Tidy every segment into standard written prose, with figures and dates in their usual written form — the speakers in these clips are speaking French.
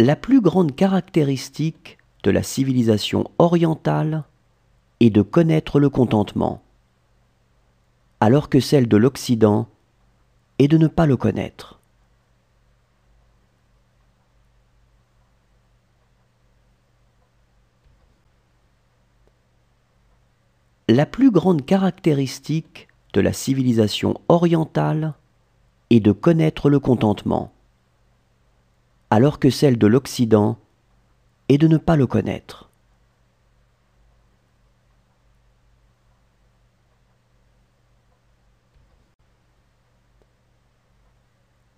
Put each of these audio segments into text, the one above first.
La plus grande caractéristique de la civilisation orientale est de connaître le contentement, alors que celle de l'Occident est de ne pas le connaître. La plus grande caractéristique de la civilisation orientale est de connaître le contentement, alors que celle de l'Occident est de ne pas le connaître.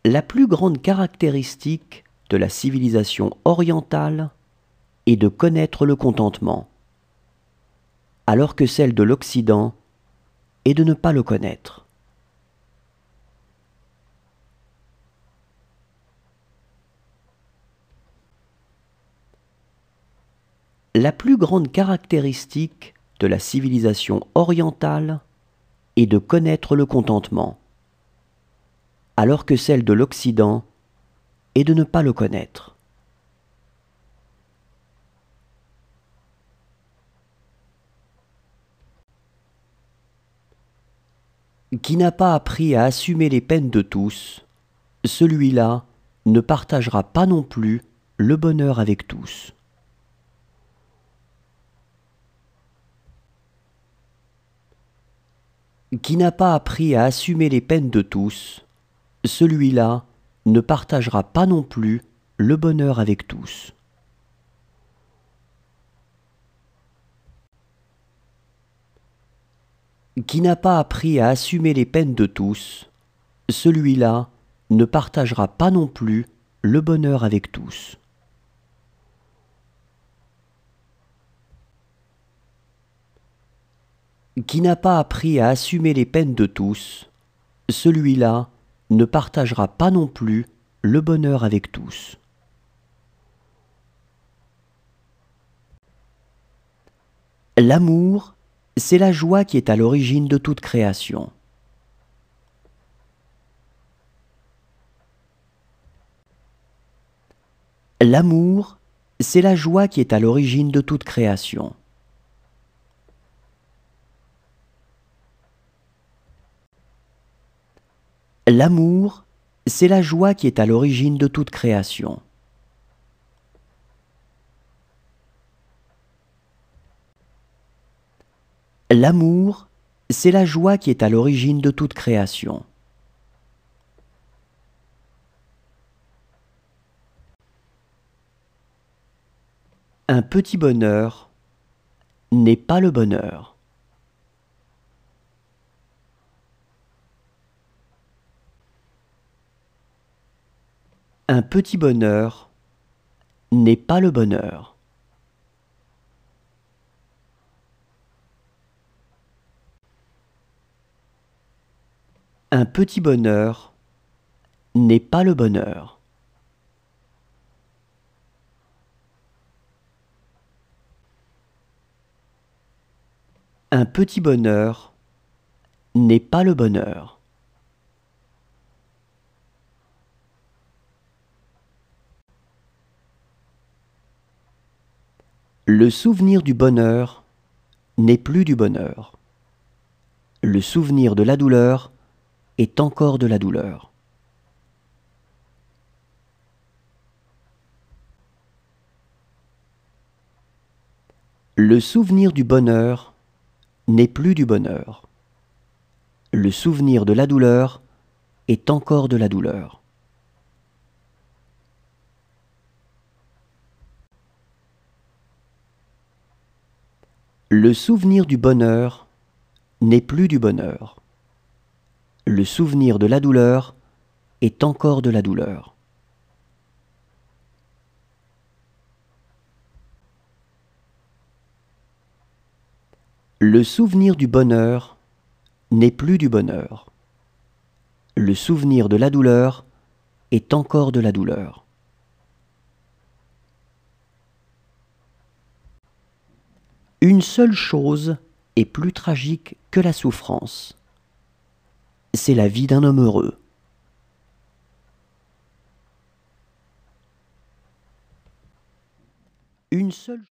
La plus grande caractéristique de la civilisation orientale est de connaître le contentement, alors que celle de l'Occident est de ne pas le connaître. La plus grande caractéristique de la civilisation orientale est de connaître le contentement, alors que celle de l'Occident est de ne pas le connaître. Qui n'a pas appris à assumer les peines de tous, celui-là ne partagera pas non plus le bonheur avec tous. Qui n'a pas appris à assumer les peines de tous, celui-là ne partagera pas non plus le bonheur avec tous. Qui n'a pas appris à assumer les peines de tous, celui-là ne partagera pas non plus le bonheur avec tous. Qui n'a pas appris à assumer les peines de tous, celui-là ne partagera pas non plus le bonheur avec tous. L'amour, c'est la joie qui est à l'origine de toute création. L'amour, c'est la joie qui est à l'origine de toute création. L'amour, c'est la joie qui est à l'origine de toute création. L'amour, c'est la joie qui est à l'origine de toute création. Un petit bonheur n'est pas le bonheur. Un petit bonheur n'est pas le bonheur. Un petit bonheur n'est pas le bonheur. Un petit bonheur n'est pas le bonheur. Le souvenir du bonheur n'est plus du bonheur. Le souvenir de la douleur est encore de la douleur. Le souvenir du bonheur n'est plus du bonheur. Le souvenir de la douleur est encore de la douleur. Le souvenir du bonheur n'est plus du bonheur. Le souvenir de la douleur est encore de la douleur. Le souvenir du bonheur n'est plus du bonheur. Le souvenir de la douleur est encore de la douleur. Une seule chose est plus tragique que la souffrance. C'est la vie d'un homme heureux. une seule